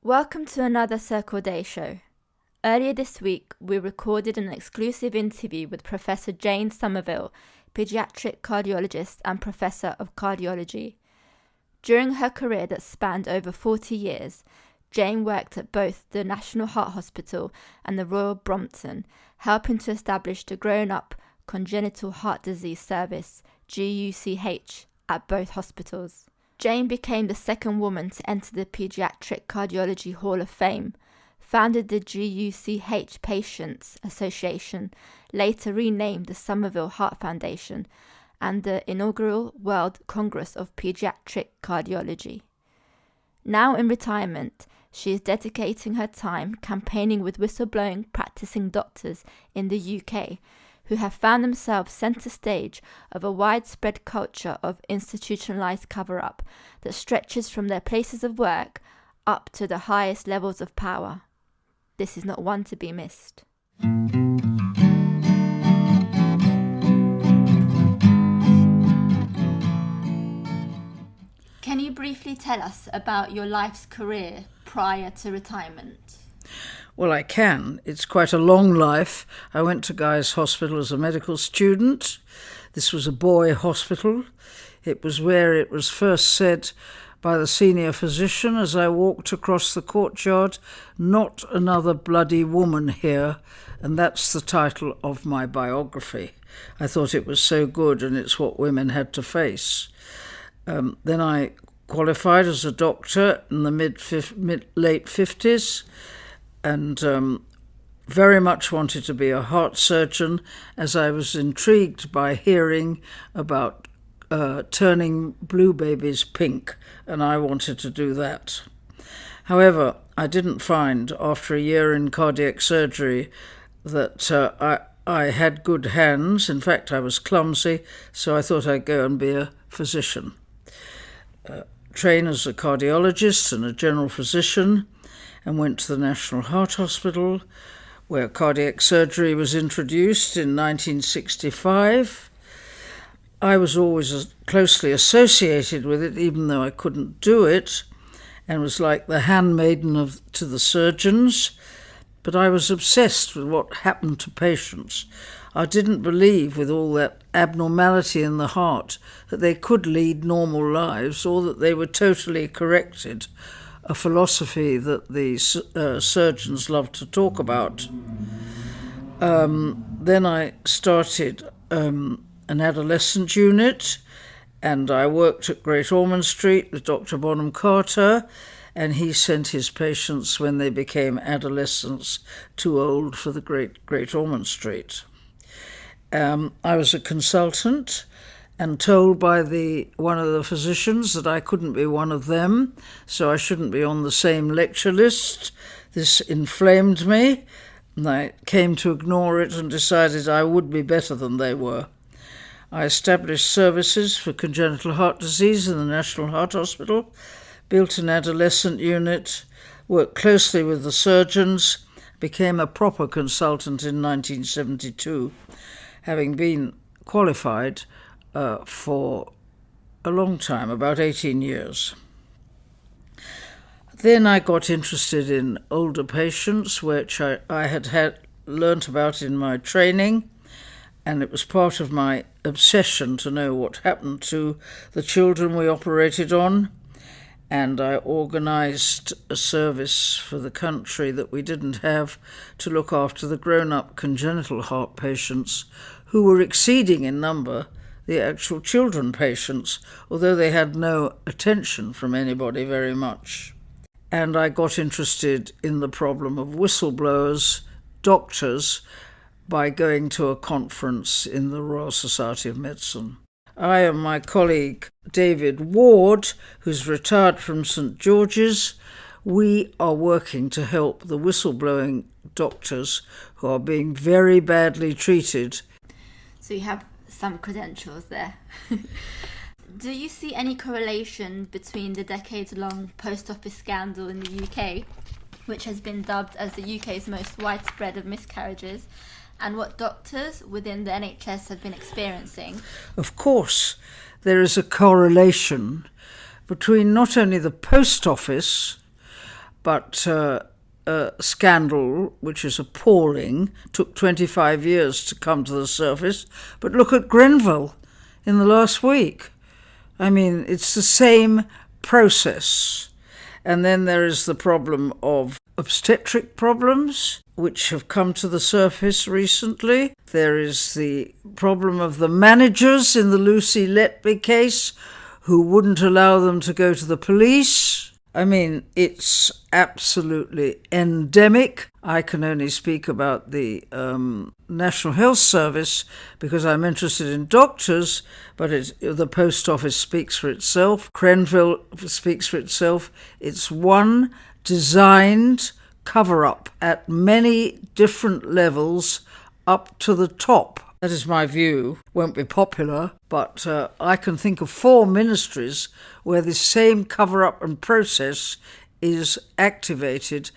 Welcome to another Circle Day show. Earlier this week, we recorded an exclusive interview with Professor Jane Somerville, Paediatric cardiologist and Professor of Cardiology. During her career that spanned over 40 years, Jane worked at both the National Heart Hospital and the Royal Brompton, helping to establish the grown-up congenital heart disease service, GUCH, at both hospitals. Jane became the second woman to enter the Paediatric Cardiology Hall of Fame, founded the GUCH Patients Association, later renamed the Somerville Heart Foundation, and the inaugural World Congress of Paediatric Cardiology. Now in retirement, she is dedicating her time campaigning with whistleblowing practising doctors in the UK, who have found themselves centre stage of a widespread culture of institutionalised cover-up that stretches from their places of work up to the highest levels of power. This is not one to be missed. Can you briefly tell us about your life's career prior to retirement? Well, I can. It's quite a long life. I went to Guy's Hospital as a medical student. This was a boy hospital. It was where it was first said by the senior physician as I walked across the courtyard, "Not another bloody woman here," and that's the title of my biography. I thought it was so good, and it's what women had to face. Then I qualified as a doctor in the late 50s, and very much wanted to be a heart surgeon, as I was intrigued by hearing about turning blue babies pink, and I wanted to do that. However, I didn't find, after a year in cardiac surgery, that I had good hands. In fact, I was clumsy, so I thought I'd go and be a physician. Train as a cardiologist and a general physician, and went to the National Heart Hospital, where cardiac surgery was introduced in 1965. I was always closely associated with it, even though I couldn't do it, and was like the handmaiden to the surgeons. But I was obsessed with what happened to patients. I didn't believe, with all that abnormality in the heart, that they could lead normal lives or that they were totally corrected, a philosophy that the surgeons love to talk about. Then I started an adolescent unit, and I worked at Great Ormond Street with Dr. Bonham Carter, and he sent his patients, when they became adolescents, too old for the Great Ormond Street. I was a consultant and told by one of the physicians that I couldn't be one of them, so I shouldn't be on the same lecture list. This inflamed me, and I came to ignore it and decided I would be better than they were. I established services for congenital heart disease in the National Heart Hospital, built an adolescent unit, worked closely with the surgeons, became a proper consultant in 1972, having been qualified for a long time, about 18 years. Then I got interested in older patients, which I had learnt about in my training, and it was part of my obsession to know what happened to the children we operated on, and I organised a service for the country that we didn't have to look after the grown-up congenital heart patients, who were exceeding in number the actual children patients, although they had no attention from anybody very much. And I got interested in the problem of whistleblowers, doctors, by going to a conference in the Royal Society of Medicine. I and my colleague David Ward, who's retired from St George's, we are working to help the whistleblowing doctors who are being very badly treated. So you have some credentials there. Do you see any correlation between the decades-long post office scandal in the UK, which has been dubbed as the UK's most widespread of miscarriages, and what doctors within the NHS have been experiencing? Of course, there is a correlation between not only the post office, but scandal, which is appalling, took 25 years to come to the surface. But look at Grenville in the last week. I mean, it's the same process. And then there is the problem of obstetric problems, which have come to the surface recently. There is the problem of the managers in the Lucy Letby case who wouldn't allow them to go to the police. I mean, it's absolutely endemic. I can only speak about the National Health Service because I'm interested in doctors, but the post office speaks for itself. Grenville speaks for itself. It's one designed cover-up at many different levels up to the top. That is my view. Won't be popular, but I can think of 4 ministries where this same cover-up and process is activated,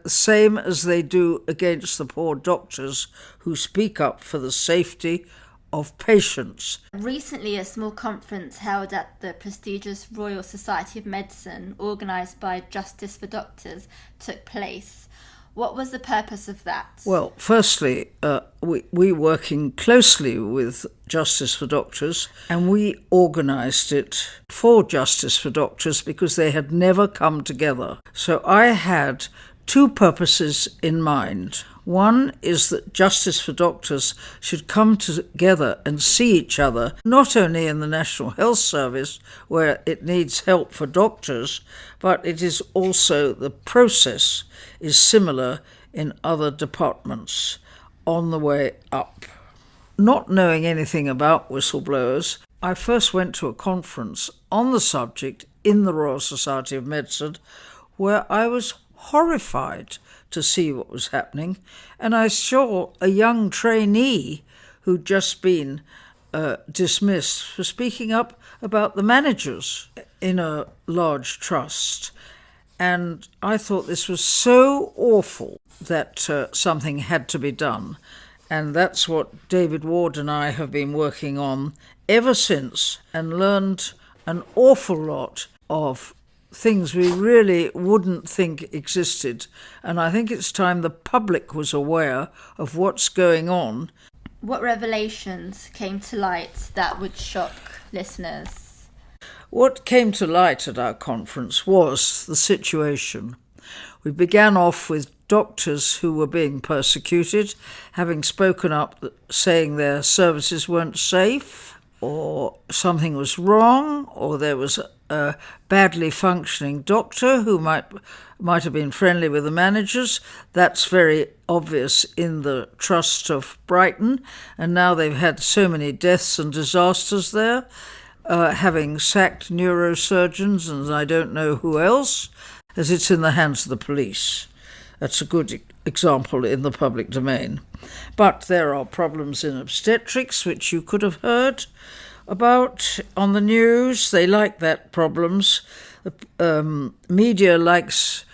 same as they do against the poor doctors who speak up for the safety of patients. Recently, a small conference held at the prestigious Royal Society of Medicine, organised by Justice for Doctors, took place. What was the purpose of that? Well, firstly, we working closely with Justice for Doctors, and we organised it for Justice for Doctors because they had never come together. So I had 2 purposes in mind. One is that Justice for Doctors should come together and see each other, not only in the National Health Service, where it needs help for doctors, but it is also the process is similar in other departments on the way up. Not knowing anything about whistleblowers, I first went to a conference on the subject in the Royal Society of Medicine where I was horrified to see what was happening, and I saw a young trainee who'd just been dismissed for speaking up about the managers in a large trust. And I thought this was so awful that something had to be done. And that's what David Ward and I have been working on ever since, and learned an awful lot of things we really wouldn't think existed. And I think it's time the public was aware of what's going on. What revelations came to light that would shock listeners? What came to light at our conference was the situation. We began off with doctors who were being persecuted, having spoken up, saying their services weren't safe, or something was wrong, or there was a badly functioning doctor who might have been friendly with the managers. That's very obvious in the Trust of Brighton, and now they've had so many deaths and disasters there, having sacked neurosurgeons and I don't know who else, as it's in the hands of the police. That's a good example in the public domain. But there are problems in obstetrics, which you could have heard about on the news. They like that problems. The media likes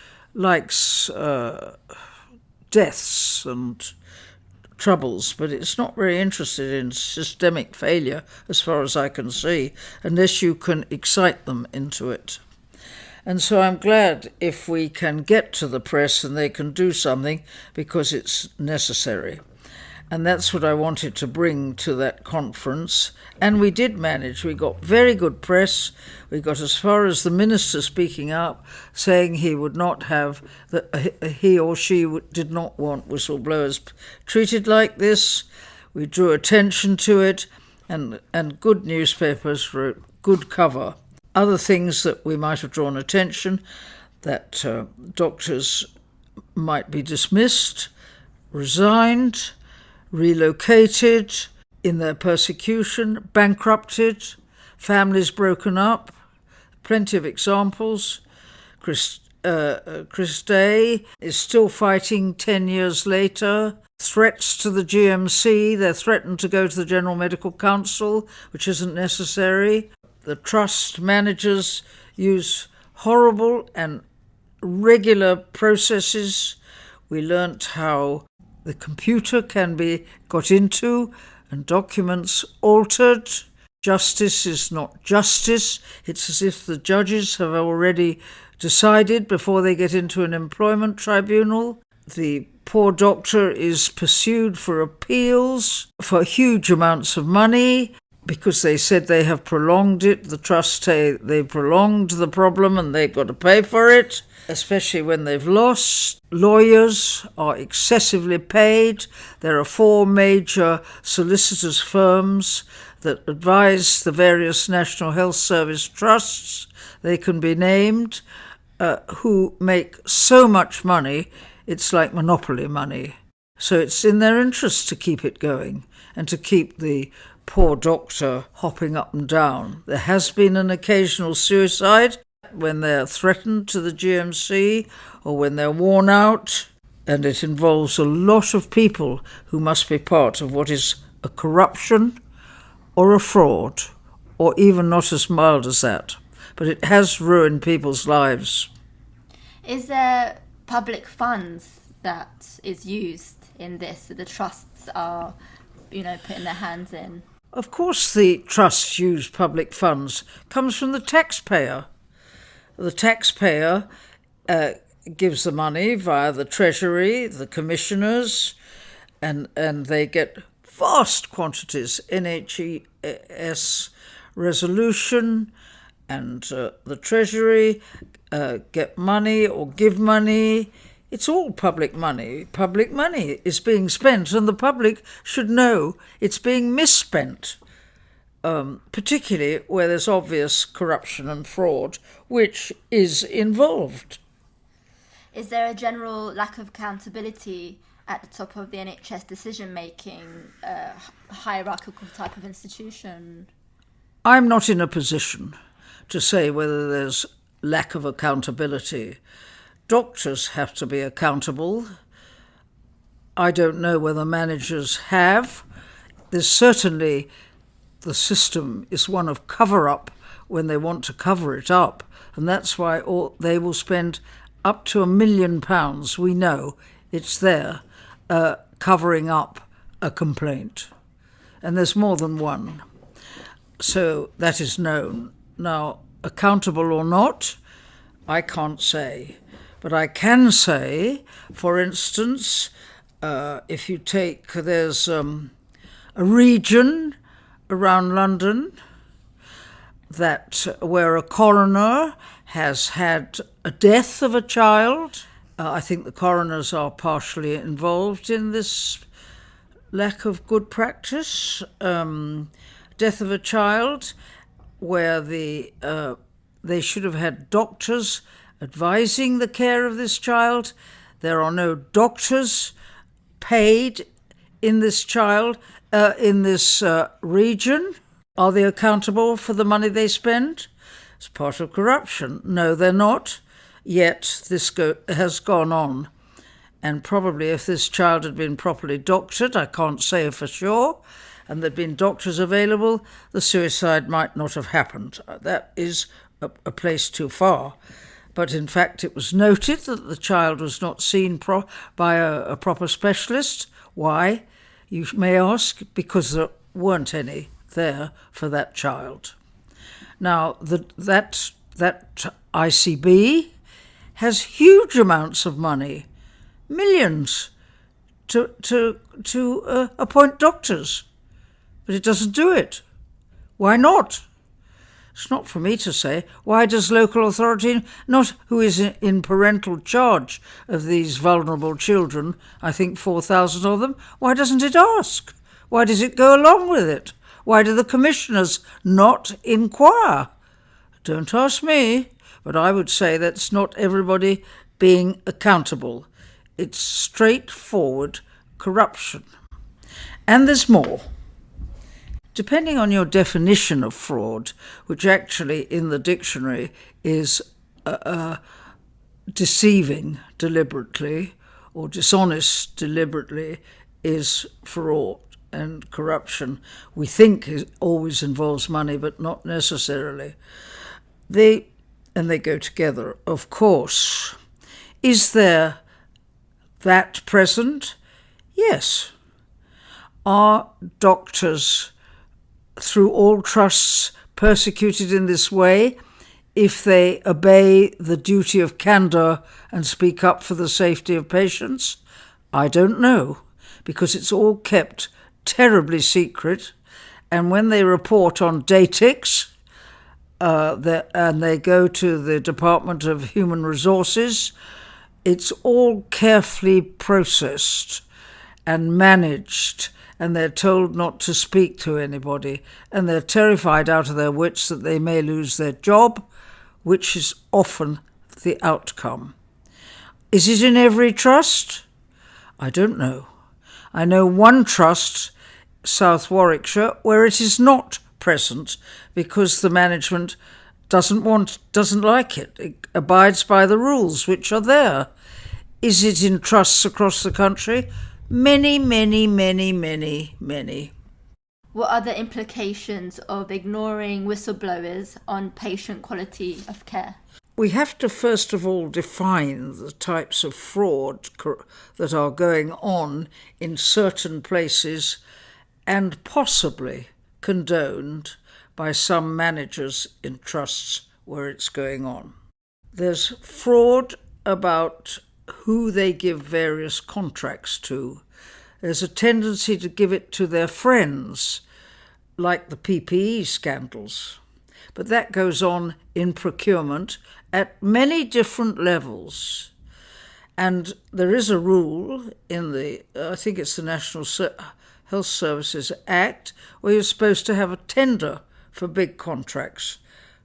deaths and troubles, but it's not very interested in systemic failure, as far as I can see, unless you can excite them into it. And so I'm glad if we can get to the press and they can do something, because it's necessary. And that's what I wanted to bring to that conference. And we did manage. We got very good press. We got as far as the minister speaking up, saying he would not have, he or she did not want whistleblowers treated like this. We drew attention to it, and good newspapers wrote good cover. Other things that we might have drawn attention, that doctors might be dismissed, resigned, relocated in their persecution, bankrupted, families broken up, plenty of examples. Chris Day is still fighting 10 years later. Threats to the GMC, they're threatened to go to the General Medical Council, which isn't necessary. The trust managers use horrible and regular processes. We learnt how the computer can be got into and documents altered. Justice is not justice. It's as if the judges have already decided before they get into an employment tribunal. The poor doctor is pursued for appeals for huge amounts of money because they said they have prolonged it. The trust say they prolonged the problem and they've got to pay for it, especially when they've lost. Lawyers are excessively paid. There are 4 major solicitors' firms that advise the various National Health Service trusts. They can be named, who make so much money, it's like monopoly money. So it's in their interest to keep it going and to keep the poor doctor hopping up and down. There has been an occasional suicide when they're threatened to the GMC or when they're worn out, and it involves a lot of people who must be part of what is a corruption or a fraud, or even not as mild as that. But it has ruined people's lives. Is there public funds that is used in this, that the trusts are, putting their hands in? Of course the trusts use public funds. Comes from the taxpayer. The taxpayer gives the money via the Treasury, the commissioners, and they get vast quantities, NHS resolution, and the Treasury get money or give money. It's all public money. Public money is being spent, and the public should know it's being misspent, particularly where there's obvious corruption and fraud, which is involved. Is there a general lack of accountability at the top of the NHS decision-making, hierarchical type of institution? I'm not in a position to say whether there's lack of accountability. Doctors have to be accountable. I don't know whether managers have. There's certainly, the system is one of cover-up when they want to cover it up, and that's why they will spend up to £1 million, we know it's there, covering up a complaint. And there's more than one. So that is known. Now, accountable or not, I can't say. But I can say, for instance, if you take, there's a region around London where a coroner has had a death of a child. I think the coroners are partially involved in this lack of good practice. Death of a child where they should have had doctors advising the care of this child. There are no doctors paid in this region. Are they accountable for the money they spend? It's part of corruption. No, they're not. Yet this has gone on. And probably if this child had been properly doctored, I can't say for sure, and there'd been doctors available, the suicide might not have happened. That is a place too far. But in fact, it was noted that the child was not seen by a proper specialist. Why? You may ask, because there weren't any there for that child. Now, that ICB has huge amounts of money, millions, to appoint doctors, but it doesn't do it. Why not? It's not for me to say. Why does local authority, not who is in parental charge of these vulnerable children, I think 4,000 of them, why doesn't it ask? Why does it go along with it? Why do the commissioners not inquire? Don't ask me, but I would say that's not everybody being accountable. It's straightforward corruption. And there's more. Depending on your definition of fraud, which actually in the dictionary is deceiving deliberately or dishonest deliberately, is fraud and corruption. We think it always involves money, but not necessarily. They go together, of course. Is there that present? Yes. Are doctors through all trusts persecuted in this way? if they obey the duty of candour and speak up for the safety of patients? I don't know, because it's all kept terribly secret. And when they report on datics, and they go to the Department of Human Resources, it's all carefully processed and managed, and they're told not to speak to anybody, and they're terrified out of their wits that they may lose their job, which is often the outcome. Is it in every trust? I don't know. I know one trust, South Warwickshire, where it is not present because the management doesn't like it. It abides by the rules which are there. Is it in trusts across the country? Many, many, many, many, many. What are the implications of ignoring whistleblowers on patient quality of care? We have to first of all define the types of fraud that are going on in certain places and possibly condoned by some managers in trusts where it's going on. There's fraud about who they give various contracts to. There's a tendency to give it to their friends, like the PPE scandals. But that goes on in procurement at many different levels. And there is a rule in I think it's the National Health Services Act, where you're supposed to have a tender for big contracts.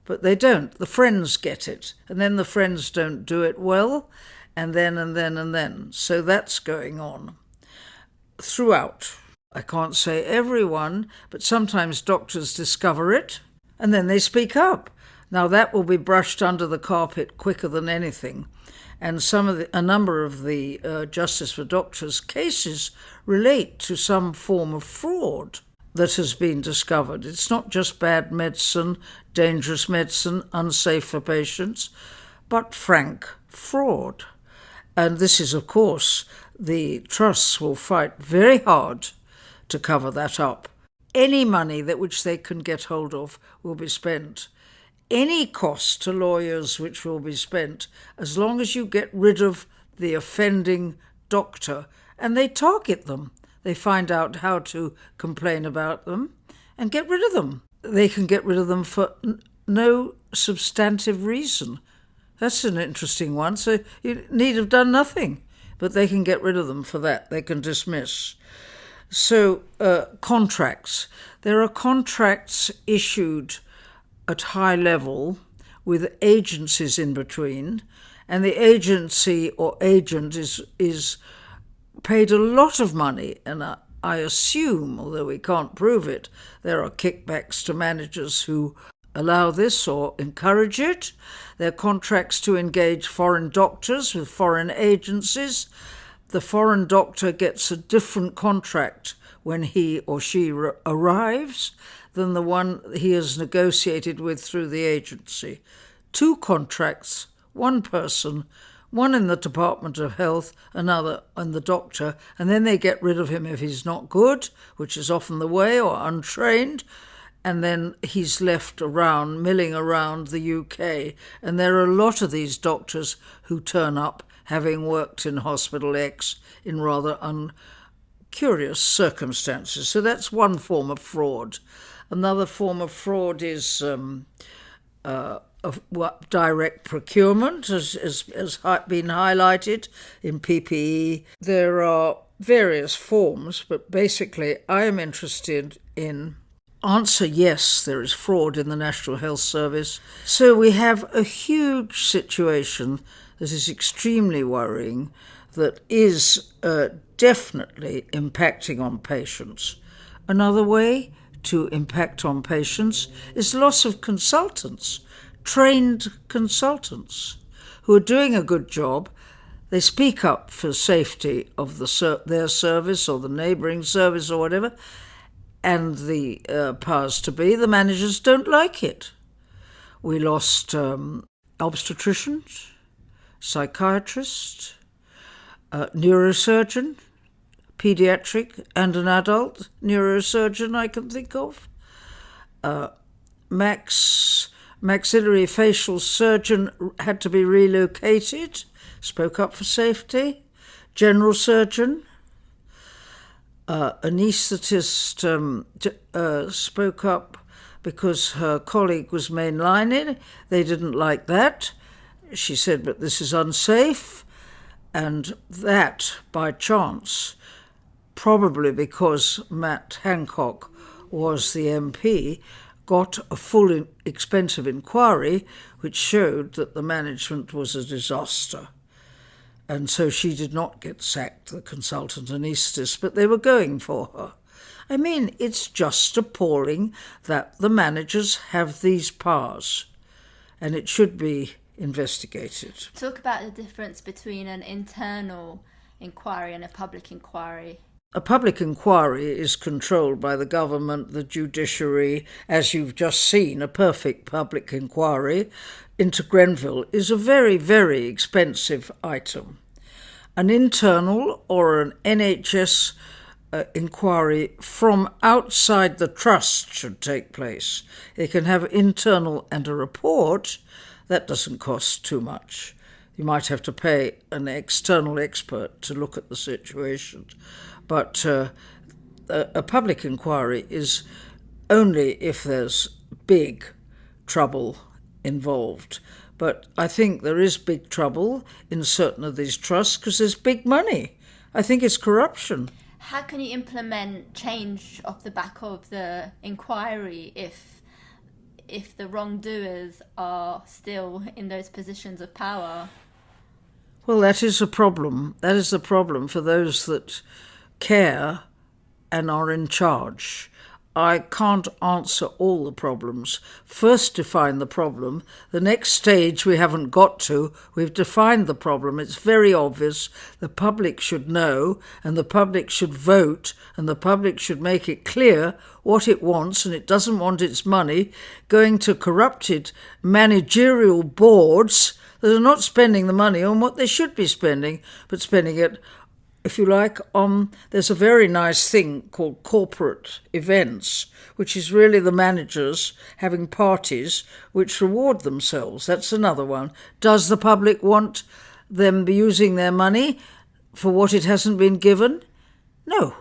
But they don't. The friends get it. And then the friends don't do it well, and then. So that's going on throughout. I can't say everyone, but sometimes doctors discover it, and then they speak up. Now that will be brushed under the carpet quicker than anything. And a number of the Justice for Doctors cases relate to some form of fraud that has been discovered. It's not just bad medicine, dangerous medicine, unsafe for patients, but frank fraud. And this is, of course, the trusts will fight very hard to cover that up. Any money which they can get hold of will be spent. Any cost to lawyers which will be spent, as long as you get rid of the offending doctor, and they target them. They find out how to complain about them and get rid of them. They can get rid of them for no substantive reason. That's an interesting one. So you need have done nothing, but they can get rid of them for that. They can dismiss. So contracts. There are contracts issued at high level with agencies in between, and the agency or agent is paid a lot of money, and I assume, although we can't prove it, there are kickbacks to managers who allow this or encourage it. There are contracts to engage foreign doctors with foreign agencies. The foreign doctor gets a different contract when he or she arrives than the one he has negotiated with through the agency. 2 contracts, 1 person, one in the Department of Health, another in the doctor, and then they get rid of him if he's not good, which is often the way, or untrained, and then he's left around, milling around the UK. And there are a lot of these doctors who turn up having worked in Hospital X in rather curious circumstances. So that's one form of fraud. Another form of fraud is direct procurement, has been highlighted in PPE. There are various forms, but basically I am interested in answer yes, there is fraud in the National Health Service. So we have a huge situation that is extremely worrying, that is definitely impacting on patients. Another way to impact on patients is loss of consultants, trained consultants who are doing a good job. They speak up for safety of their service or the neighbouring service or whatever, and the powers to be, the managers, don't like it. We lost obstetricians, psychiatrists, neurosurgeon, paediatric and an adult neurosurgeon I can think of, Max maxillary facial surgeon had to be relocated, spoke up for safety. General surgeon, anaesthetist spoke up because her colleague was mainlining. They didn't like that. She said, but this is unsafe. And that, by chance, probably because Matt Hancock was the MP, got a full expensive inquiry which showed that the management was a disaster. And so she did not get sacked, the consultant anaesthetist, but they were going for her. I mean, it's just appalling that the managers have these powers, and it should be investigated. Talk about the difference between an internal inquiry and a public inquiry. A public inquiry is controlled by the government, the judiciary. As you've just seen, a perfect public inquiry into Grenville is a very, very expensive item. An internal or an NHS inquiry from outside the trust should take place. They can have internal and a report. That doesn't cost too much. You might have to pay an external expert to look at the situation. But a public inquiry is only if there's big trouble involved. But I think there is big trouble in certain of these trusts because there's big money. I think it's corruption. How can you implement change off the back of the inquiry if the wrongdoers are still in those positions of power? Well, that is a problem. That is the problem for those that care and are in charge. I can't answer all the problems. First define the problem. The next stage we haven't got to. We've defined the problem. It's very obvious. The public should know, and the public should vote, and the public should make it clear what it wants, and it doesn't want its money going to corrupted managerial boards that are not spending the money on what they should be spending, but spending it, if you like, there's a very nice thing called corporate events, which is really the managers having parties which reward themselves. That's another one. Does the public want them using their money for what it hasn't been given? No.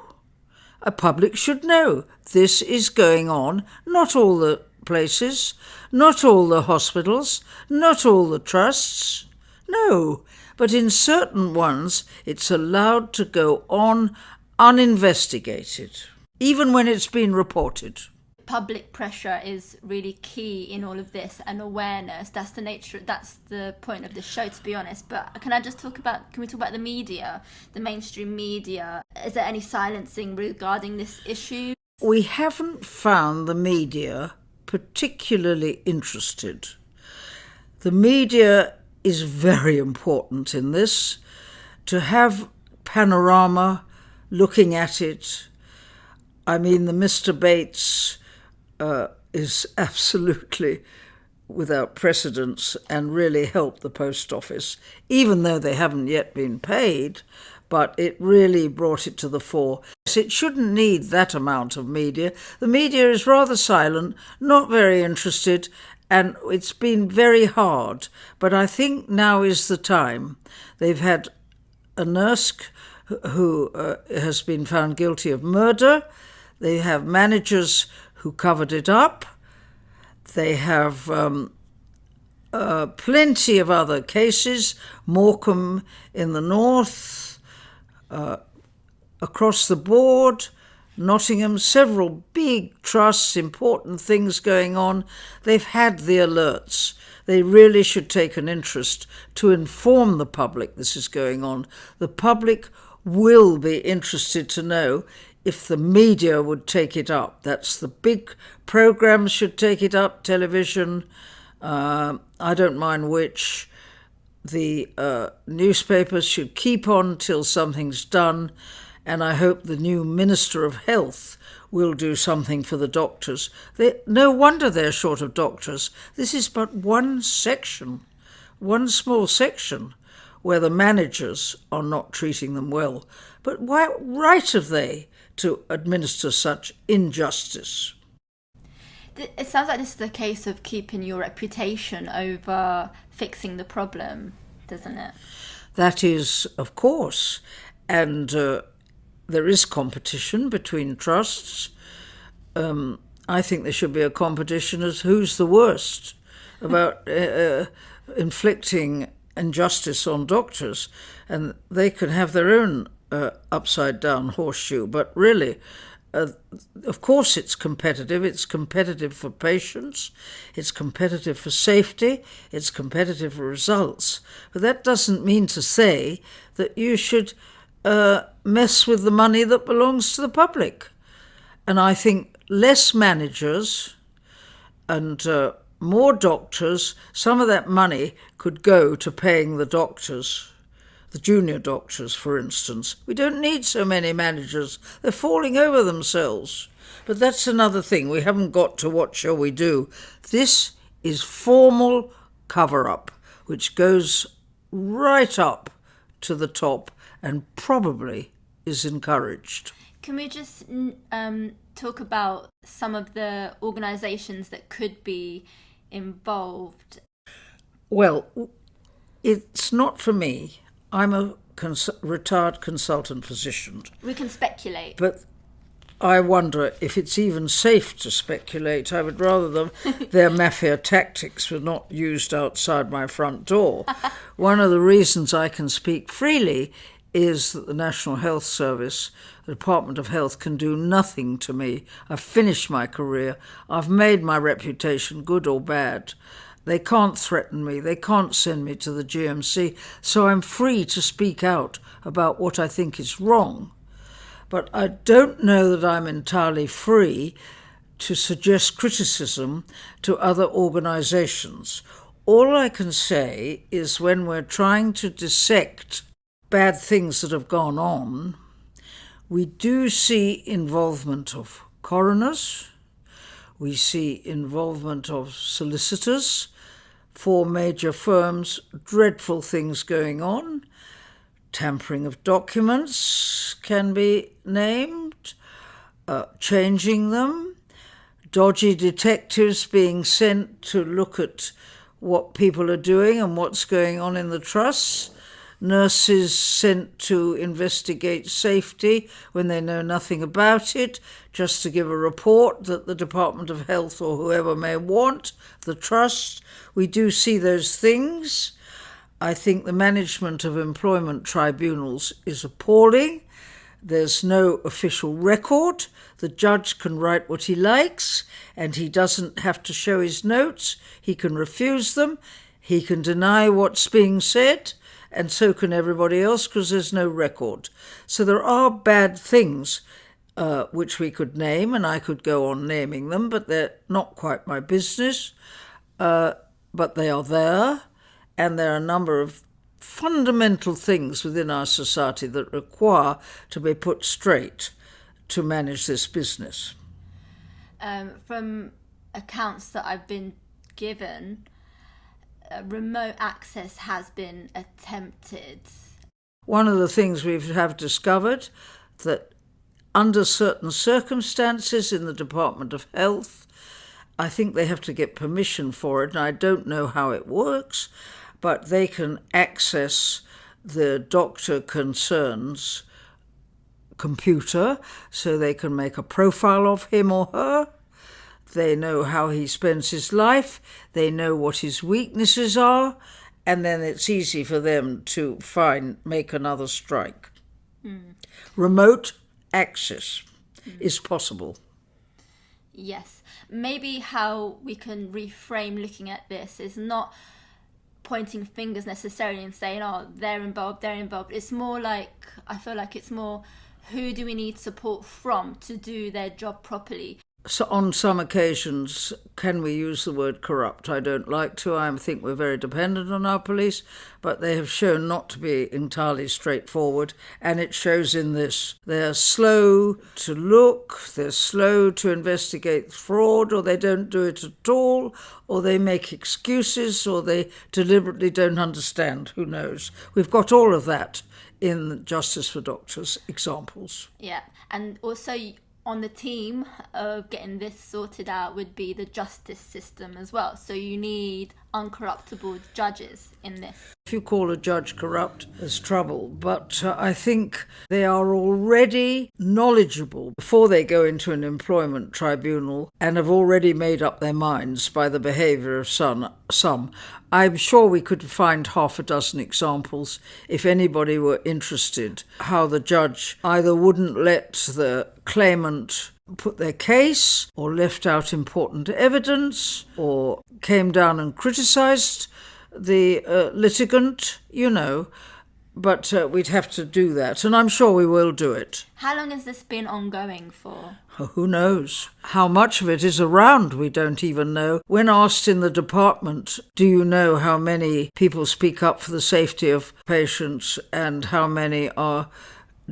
A public should know this is going on. Not all the places, not all the hospitals, not all the trusts. No. But in certain ones, it's allowed to go on uninvestigated, even when it's been reported. Public pressure is really key in all of this, and awareness. That's the point of the show, to be honest. But can we talk about the media, the mainstream media? Is there any silencing regarding this issue? We haven't found the media particularly interested. The media is very important in this, to have panorama looking at it. I mean, the Mr. Bates is absolutely without precedence and really helped the post office, even though they haven't yet been paid, but it really brought it to the fore. It shouldn't need that amount of media. The media is rather silent, not very interested, and it's been very hard. But I think now is the time. They've had a nurse who has been found guilty of murder. They have managers who covered it up. They have plenty of other cases. Morecambe in the north, across the board, Nottingham, several big trusts, important things going on. They've had the alerts. They really should take an interest to inform the public this is going on. The public will be interested to know if the media would take it up. That's the big programmes should take it up, television, I don't mind which. The newspapers should keep on till something's done. And I hope the new Minister of Health will do something for the doctors. No wonder they're short of doctors. This is but one section, one small section, where the managers are not treating them well. But what right have they to administer such injustice? It sounds like this is a case of keeping your reputation over fixing the problem, doesn't it? That is, of course. And there is competition between trusts. I think there should be a competition as who's the worst about inflicting injustice on doctors. And they can have their own upside-down horseshoe. But really, of course it's competitive. It's competitive for patients. It's competitive for safety. It's competitive for results. But that doesn't mean to say that you should mess with the money that belongs to the public. And I think less managers and more doctors, some of that money could go to paying the doctors, the junior doctors, for instance. We don't need so many managers. They're falling over themselves. But that's another thing. We haven't got to what shall we do. This is formal cover-up, which goes right up to the top and probably is encouraged. Can we just talk about some of the organisations that could be involved? Well, it's not for me. I'm a retired consultant physician. We can speculate. But I wonder if it's even safe to speculate. I would rather their mafia tactics were not used outside my front door. One of the reasons I can speak freely is that the National Health Service, the Department of Health, can do nothing to me. I've finished my career. I've made my reputation, good or bad. They can't threaten me. They can't send me to the GMC. So I'm free to speak out about what I think is wrong. But I don't know that I'm entirely free to suggest criticism to other organisations. All I can say is when we're trying to dissect bad things that have gone on, we do see involvement of coroners, we see involvement of solicitors, 4 major firms, dreadful things going on. Tampering of documents can be named, changing them, dodgy detectives being sent to look at what people are doing and what's going on in the trusts, nurses sent to investigate safety when they know nothing about it, just to give a report that the Department of Health or whoever may want, the trust. We do see those things. I think the management of employment tribunals is appalling. There's no official record. The judge can write what he likes, and he doesn't have to show his notes. He can refuse them. He can deny what's being said, and so can everybody else because there's no record. So there are bad things which we could name, and I could go on naming them, but they're not quite my business. But they are there. And there are a number of fundamental things within our society that require to be put straight to manage this business. From accounts that I've been given, remote access has been attempted. One of the things we have discovered that under certain circumstances in the Department of Health, I think they have to get permission for it, and I don't know how it works, but they can access the doctor concern's computer, so they can make a profile of him or her. They know how he spends his life. They know what his weaknesses are, and then it's easy for them to make another strike. Remote access is possible. Yes. Maybe how we can reframe looking at this is not pointing fingers necessarily and saying, oh, they're involved. It's more like, I feel like it's more, who do we need support from to do their job properly? So on some occasions, can we use the word corrupt? I don't like to. I think we're very dependent on our police, but they have shown not to be entirely straightforward, and it shows in this. They're slow to look, they're slow to investigate fraud, or they don't do it at all, or they make excuses, or they deliberately don't understand. Who knows? We've got all of that in Justice for Doctors examples. Yeah, and also on the team of getting this sorted out would be the justice system as well. So you need uncorruptible judges in this. If you call a judge corrupt, there's trouble. But I think they are already knowledgeable before they go into an employment tribunal and have already made up their minds by the behaviour of some. I'm sure we could find half a dozen examples if anybody were interested, how the judge either wouldn't let the claimant put their case or left out important evidence or came down and criticised the litigant, but we'd have to do that, and I'm sure we will do it. How long has this been ongoing for? Who knows? How much of it is around, we don't even know. When asked in the department, do you know how many people speak up for the safety of patients and how many are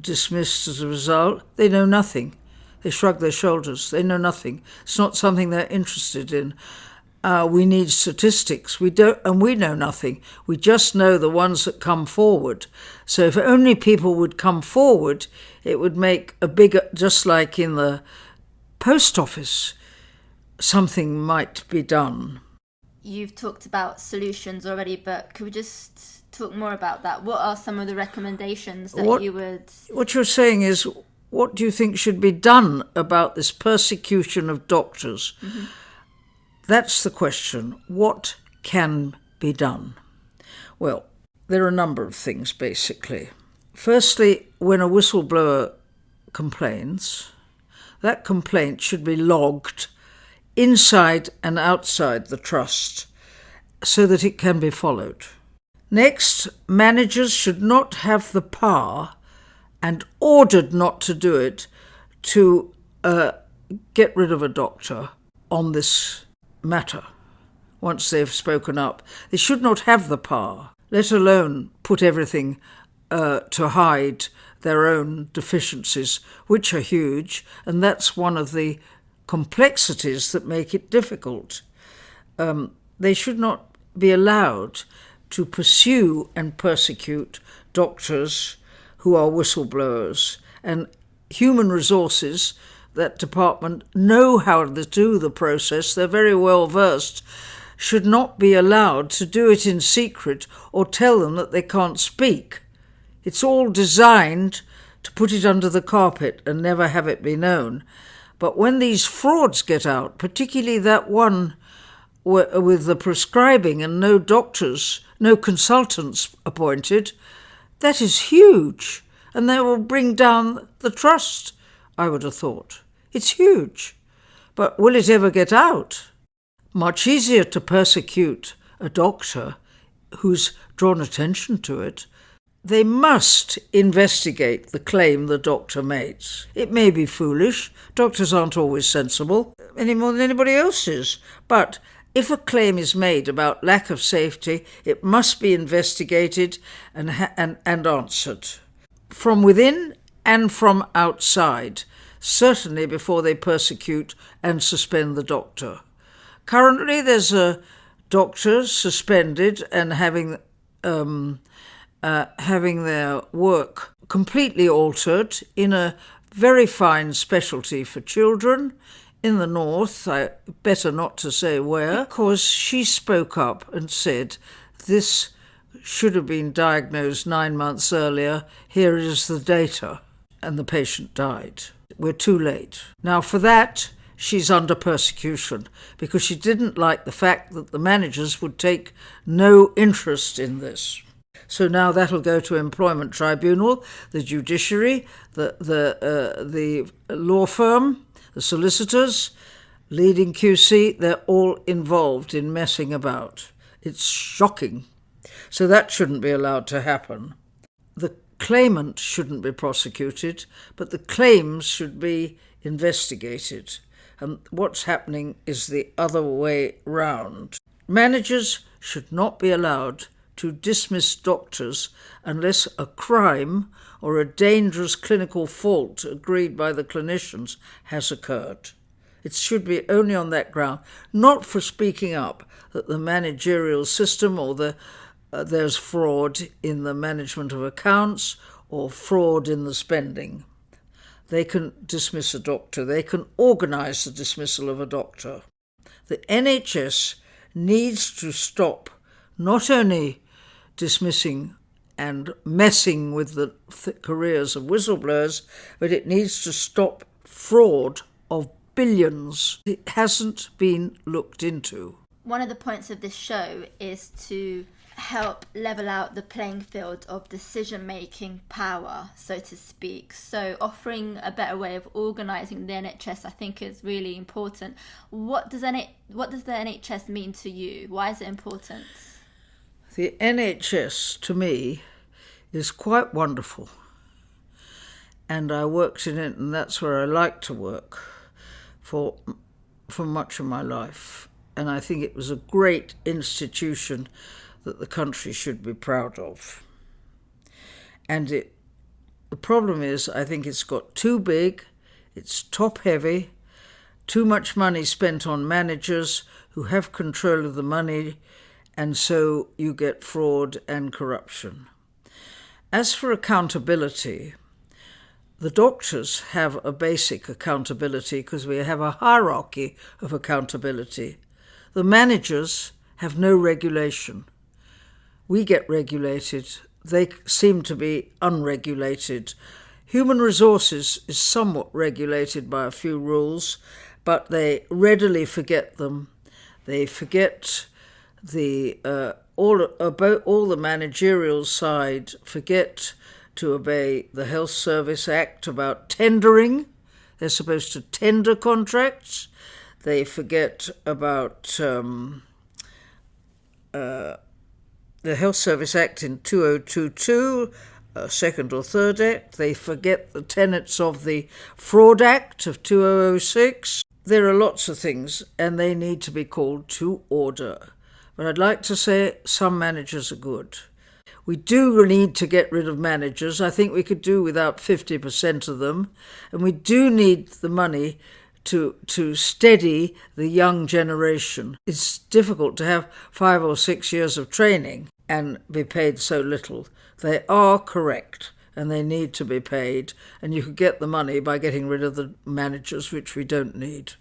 dismissed as a result, they know nothing. They shrug their shoulders. They know nothing. It's not something they're interested in. We need statistics. We know nothing. We just know the ones that come forward. So if only people would come forward, it would make a bigger, just like in the post office, something might be done. You've talked about solutions already, but could we just talk more about that? What are some of the recommendations that you would... What you're saying is, what do you think should be done about this persecution of doctors? Mm-hmm. That's the question. What can be done? Well, there are a number of things, basically. Firstly, when a whistleblower complains, that complaint should be logged inside and outside the trust so that it can be followed. Next, managers should not have the power, and ordered not to do it, to get rid of a doctor on this matter once they've spoken up. They should not have the power, let alone put everything to hide their own deficiencies, which are huge, and that's one of the complexities that make it difficult. They should not be allowed to pursue and persecute doctors who are whistleblowers, and human resources, that department, know how to do the process. They're very well versed, should not be allowed to do it in secret or tell them that they can't speak. It's all designed to put it under the carpet and never have it be known. But when these frauds get out, particularly that one with the prescribing and no doctors, no consultants appointed, that is huge, and they will bring down the trust, I would have thought. It's huge. But will it ever get out? Much easier to persecute a doctor who's drawn attention to it. They must investigate the claim the doctor makes. It may be foolish. Doctors aren't always sensible, any more than anybody else is. But if a claim is made about lack of safety, it must be investigated and answered. From within and from outside, certainly before they persecute and suspend the doctor. Currently, there's a doctor suspended and having their work completely altered in a very fine specialty for children in the north. Better not to say where, because she spoke up and said, this should have been diagnosed 9 months earlier. Here is the data. And the patient died. We're too late. Now, for that, she's under persecution because she didn't like the fact that the managers would take no interest in this. So now that'll go to employment tribunal, the judiciary, the law firm, the solicitors, leading QC. They're all involved in messing about. It's shocking. So that shouldn't be allowed to happen. The claimant shouldn't be prosecuted, but the claims should be investigated. And what's happening is the other way round. Managers should not be allowed to dismiss doctors unless a crime or a dangerous clinical fault agreed by the clinicians has occurred. It should be only on that ground, not for speaking up that the managerial system or there's fraud in the management of accounts or fraud in the spending. They can dismiss a doctor. They can organise the dismissal of a doctor. The NHS needs to stop not only dismissing and messing with the careers of whistleblowers, but it needs to stop fraud of billions. It hasn't been looked into. One of the points of this show is to help level out the playing field of decision-making power, so to speak. So offering a better way of organising the NHS, I think, is really important. What does the NHS mean to you? Why is it important? The NHS, to me, is quite wonderful. And I worked in it, and that's where I like to work for much of my life. And I think it was a great institution that the country should be proud of. And the problem is, I think it's got too big, it's top-heavy, too much money spent on managers who have control of the money, and so you get fraud and corruption. As for accountability, the doctors have a basic accountability because we have a hierarchy of accountability. The managers have no regulation. We get regulated. They seem to be unregulated. Human resources is somewhat regulated by a few rules, but they readily forget them. They forget all the managerial side, forget to obey the Health Service Act about tendering. They're supposed to tender contracts. They forget about the Health Service Act in 2022, second or third act. They forget the tenets of the Fraud Act of 2006. There are lots of things, and they need to be called to order. But I'd like to say some managers are good. We do need to get rid of managers. I think we could do without 50% of them. And we do need the money to steady the young generation. It's difficult to have 5 or 6 years of training and be paid so little. They are correct, and they need to be paid. And you could get the money by getting rid of the managers, which we don't need.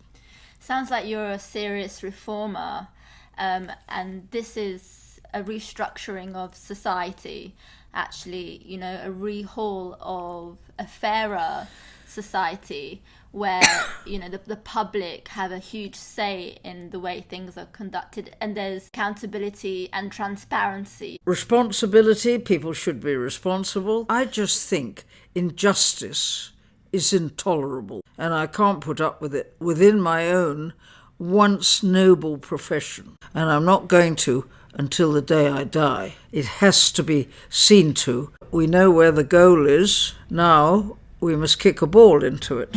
Sounds like you're a serious reformer. And this is a restructuring of society, actually, a rehaul of a fairer society where, the public have a huge say in the way things are conducted, and there's accountability and transparency. Responsibility, people should be responsible. I just think injustice is intolerable, and I can't put up with it within my own once noble profession, and I'm not going to until the day I die. It has to be seen to. We know where the goal is. Now we must kick a ball into it.